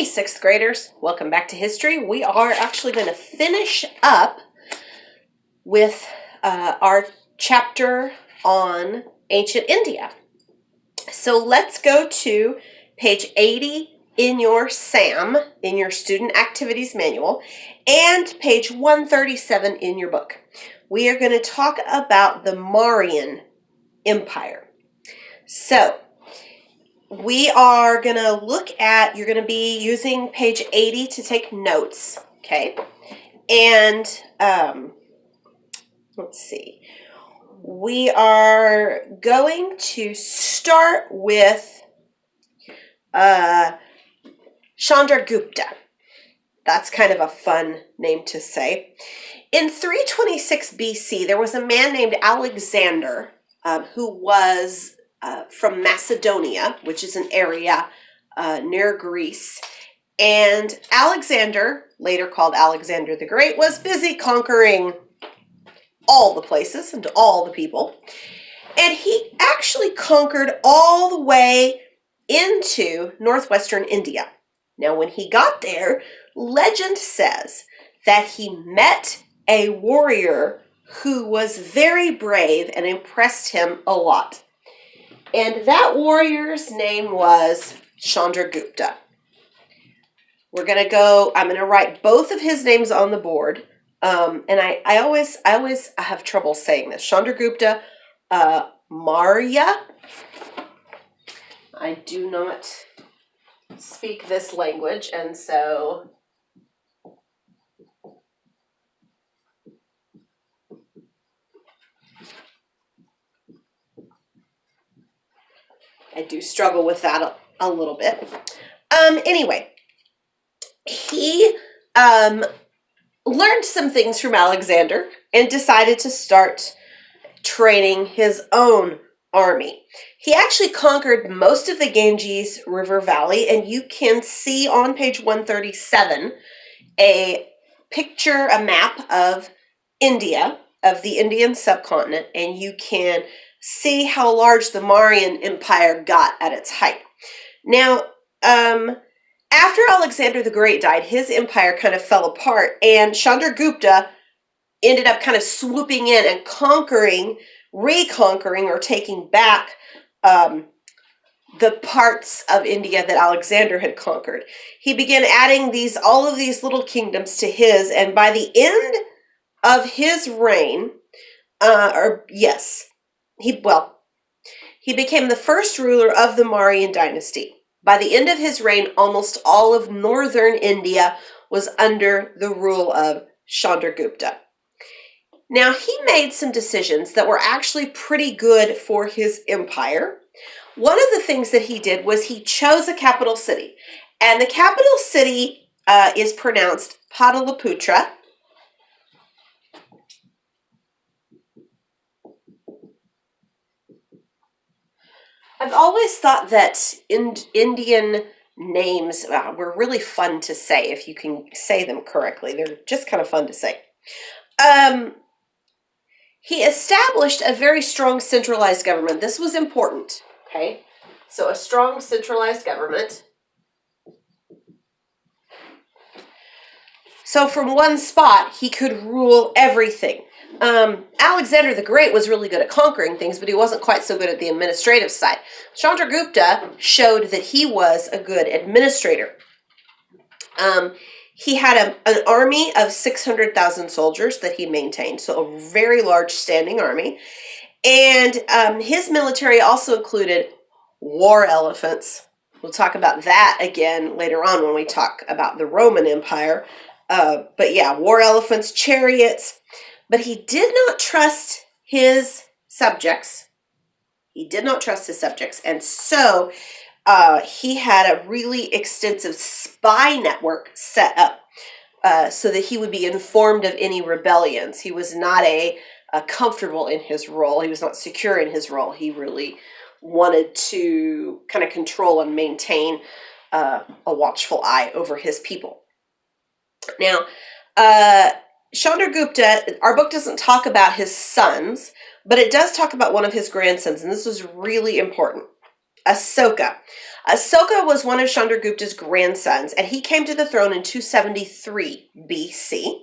sixth graders, welcome back to history. We are actually going to finish up with our chapter on ancient India. So let's go to page 80 in your SAM, in your Student Activities Manual, and page 137 in your book. We are going to talk about the Mauryan Empire. So we are going to look at, you're going to be using page 80 to take notes, okay? And let's see. We are going to start with Chandragupta. That's kind of a fun name to say. In 326 BC, there was a man named Alexander who was from Macedonia, which is an area near Greece. And Alexander, later called Alexander the Great, was busy conquering all the places and all the people. And he actually conquered all the way into northwestern India. Now, when he got there, legend says that he met a warrior who was very brave and impressed him a lot. And that warrior's name was Chandragupta. We're going to go, I'm going to write both of his names on the board. And I always have trouble saying this. Chandragupta, Maurya. I do not speak this language, and so I do struggle with that a little bit. Anyway, he learned some things from Alexander and decided to start training his own army. He actually conquered most of the Ganges River Valley, and you can see on page 137 a picture, a map of India, of the Indian subcontinent, and you can see how large the Mauryan Empire got at its height. Now, after Alexander the Great died, his empire kind of fell apart, and Chandragupta ended up kind of swooping in and reconquering or taking back the parts of India that Alexander had conquered. He began adding all of these little kingdoms to his, and by the end of his reign, he became the first ruler of the Mauryan dynasty. By the end of his reign, almost all of northern India was under the rule of Chandragupta. Now, he made some decisions that were actually pretty good for his empire. One of the things that he did was he chose a capital city, and the capital city is pronounced Pataliputra. I've always thought that Indian names were really fun to say if you can say them correctly. They're just kind of fun to say. He established a very strong centralized government. This was important, okay? So a strong centralized government. So from one spot, he could rule everything. Alexander the Great was really good at conquering things, but he wasn't quite so good at the administrative side. Chandragupta showed that he was a good administrator. He had an army of 600,000 soldiers that he maintained, so a very large standing army. And his military also included war elephants. We'll talk about that again later on when we talk about the Roman Empire. But yeah, war elephants, chariots. But he did not trust his subjects. And so he had a really extensive spy network set up so that he would be informed of any rebellions. He was not comfortable in his role. He was not secure in his role. He really wanted to kind of control and maintain a watchful eye over his people. Now, Chandragupta, our book doesn't talk about his sons, but it does talk about one of his grandsons, and this was really important. Asoka. Asoka was one of Chandragupta's grandsons, and he came to the throne in 273 BC.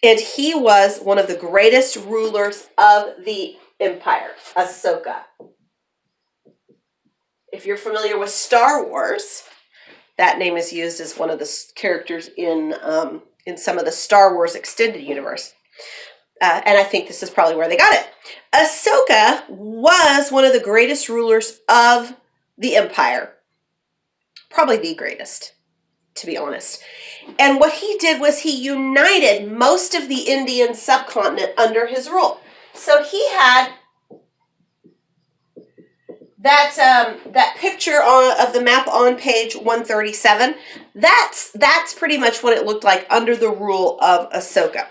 And he was one of the greatest rulers of the empire, Asoka. If you're familiar with Star Wars, that name is used as one of the characters in some of the Star Wars extended universe. And I think this is probably where they got it. Asoka was one of the greatest rulers of the empire. Probably the greatest, to be honest. And what he did was he united most of the Indian subcontinent under his rule. So he had that picture of the map on page 137. That's pretty much what it looked like under the rule of Asoka.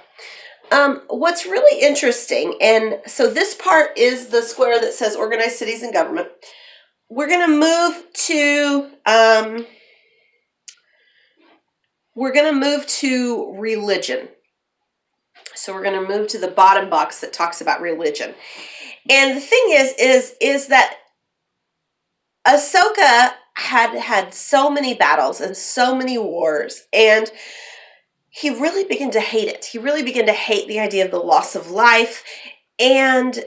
What's really interesting, and so this part is the square that says organized cities and government. We're going to move to religion. So we're going to move to the bottom box that talks about religion. And the thing is that Asoka had so many battles and so many wars, and he really began to hate it. He really began to hate the idea of the loss of life, and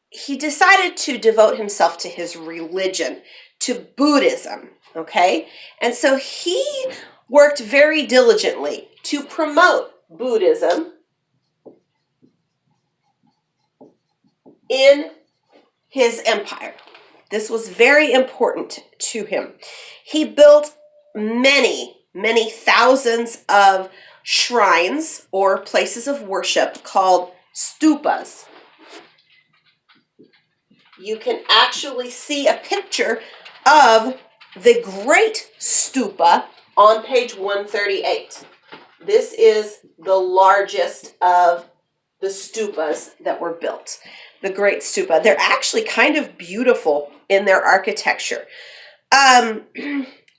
he decided to devote himself to his religion, to Buddhism, okay? And so he worked very diligently to promote Buddhism in his empire. This was very important to him. He built many, many thousands of shrines or places of worship called stupas. You can actually see a picture of the Great Stupa on page 138. This is the largest of the stupas that were built. The Great Stupa. They're actually kind of beautiful in their architecture.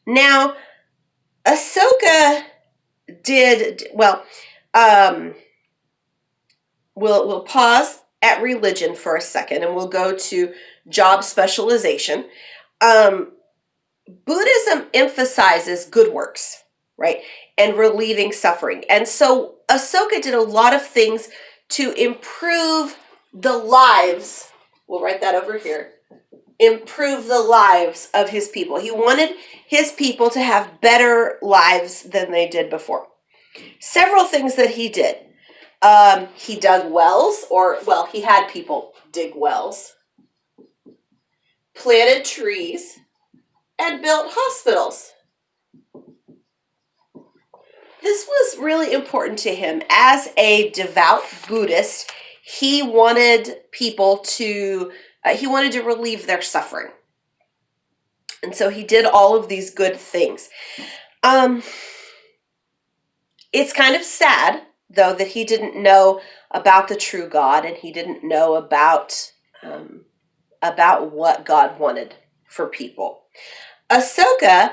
Now, Asoka did, well, we'll pause at religion for a second, and we'll go to job specialization. Buddhism emphasizes good works, right, and relieving suffering. And so Asoka did a lot of things to improve the lives. We'll write that over here. Improve the lives of his people. He wanted his people to have better lives than they did before. Several things that he did. He dug wells, he had people dig wells, planted trees, and built hospitals. This was really important to him. As a devout Buddhist, he wanted people to, relieve their suffering. And so he did all of these good things. It's kind of sad, though, that he didn't know about the true God, and he didn't know about what God wanted for people. Asoka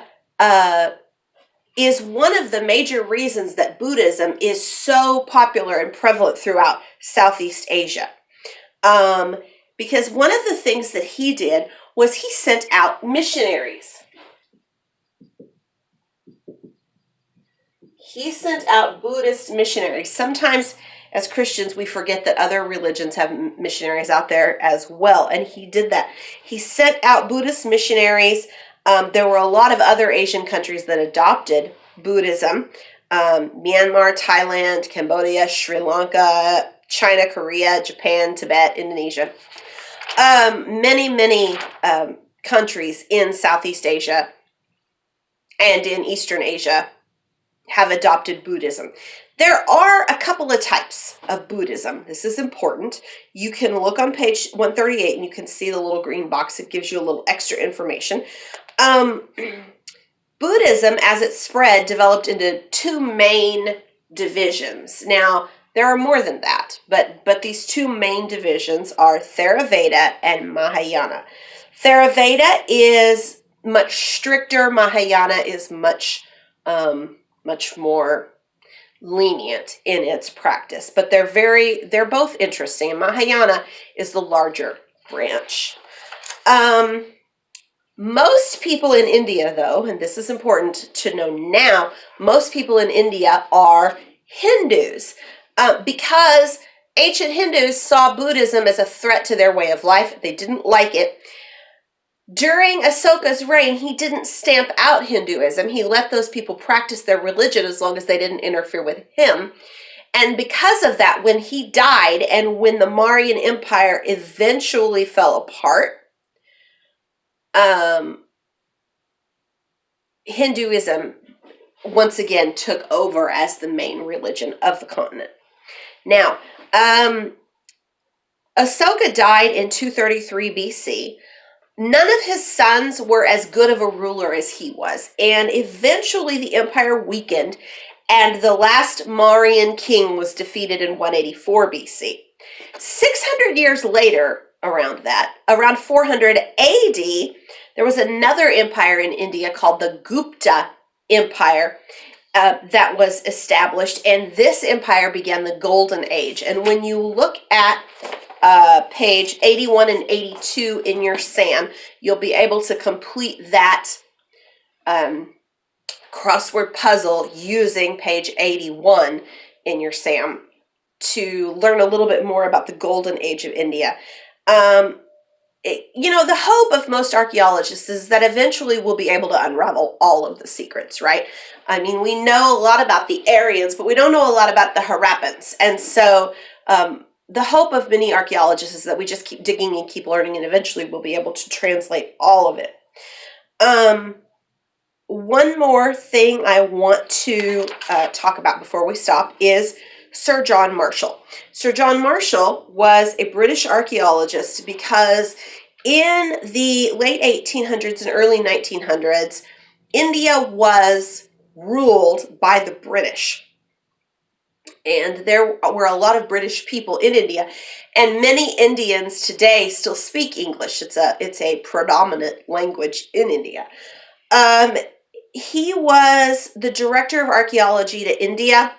is one of the major reasons that Buddhism is so popular and prevalent throughout Southeast Asia. Because one of the things that he did was he sent out missionaries. He sent out Buddhist missionaries. Sometimes as Christians, we forget that other religions have missionaries out there as well. And he did that. He sent out Buddhist missionaries. There were a lot of other Asian countries that adopted Buddhism. Myanmar, Thailand, Cambodia, Sri Lanka, China, Korea, Japan, Tibet, Indonesia. Many countries in Southeast Asia and in Eastern Asia have adopted Buddhism. There are a couple of types of Buddhism. This is important. You can look on page 138 and you can see the little green box. It gives you a little extra information. Buddhism, as it spread, developed into two main divisions. Now, there are more than that, but these two main divisions are Theravada and Mahayana. Theravada is much stricter. Mahayana is much more lenient in its practice, but they're both interesting. And Mahayana is the larger branch. Most people in India, though, and this is important to know now, most people in India are Hindus because ancient Hindus saw Buddhism as a threat to their way of life. They didn't like it. During Asoka's reign, he didn't stamp out Hinduism. He let those people practice their religion as long as they didn't interfere with him. And because of that, when he died and when the Mauryan Empire eventually fell apart, Hinduism once again took over as the main religion of the continent. Now, Asoka died in 233 BC. None of his sons were as good of a ruler as he was, and eventually the empire weakened, and the last Mauryan king was defeated in 184 BC. 600 years later, around 400 AD, there was another empire in India called the Gupta Empire that was established, and this empire began the Golden Age. And when you look at page 81 and 82 in your SAM, you'll be able to complete that crossword puzzle using page 81 in your SAM to learn a little bit more about the Golden Age of India. The hope of most archaeologists is that eventually we'll be able to unravel all of the secrets, right? I mean, we know a lot about the Aryans, but we don't know a lot about the Harappans. And so the hope of many archaeologists is that we just keep digging and keep learning, and eventually we'll be able to translate all of it. One more thing I want to talk about before we stop is Sir John Marshall. Sir John Marshall was a British archaeologist because in the late 1800s and early 1900s, India was ruled by the British. And there were a lot of British people in India, and many Indians today still speak English. It's a predominant language in India. He was the director of archaeology to India.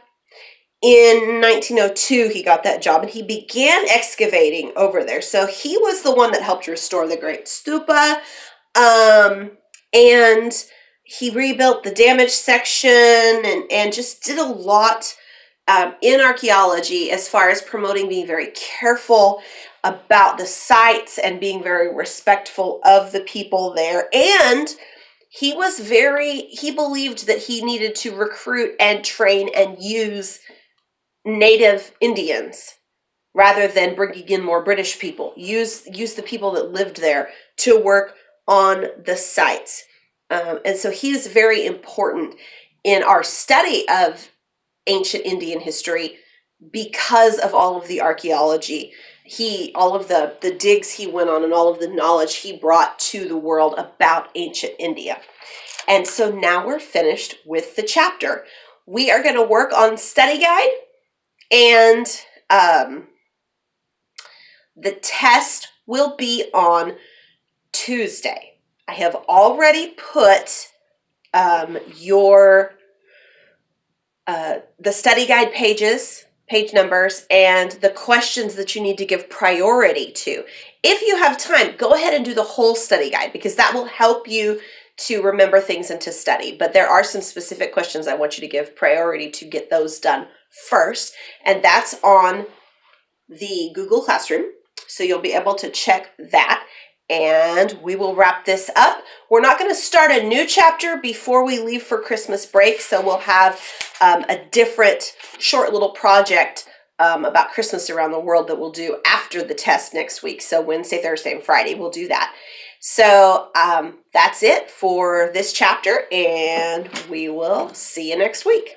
In 1902, he got that job, and he began excavating over there. So he was the one that helped restore the Great Stupa, and he rebuilt the damaged section and just did a lot in archaeology as far as promoting being very careful about the sites and being very respectful of the people there. And he believed that he needed to recruit and train and use native Indians rather than bringing in more British people. Use the people that lived there to work on the sites. And so he is very important in our study of ancient Indian history because of all of the archaeology, all of the digs he went on and all of the knowledge he brought to the world about ancient India. And so now we're finished with the chapter. We are going to work on study guide, and the test will be on Tuesday. I have already put the study guide pages, page numbers, and the questions that you need to give priority to. If you have time, go ahead and do the whole study guide, because that will help you to remember things and to study. But there are some specific questions I want you to give priority to get those done first, and that's on the Google Classroom, so you'll be able to check that. And we will wrap this up. We're not going to start a new chapter before we leave for Christmas break, so we'll have a different short little project about Christmas around the world that we'll do after the test next week. So Wednesday, Thursday, and Friday, we'll do that. So that's it for this chapter, and we will see you next week.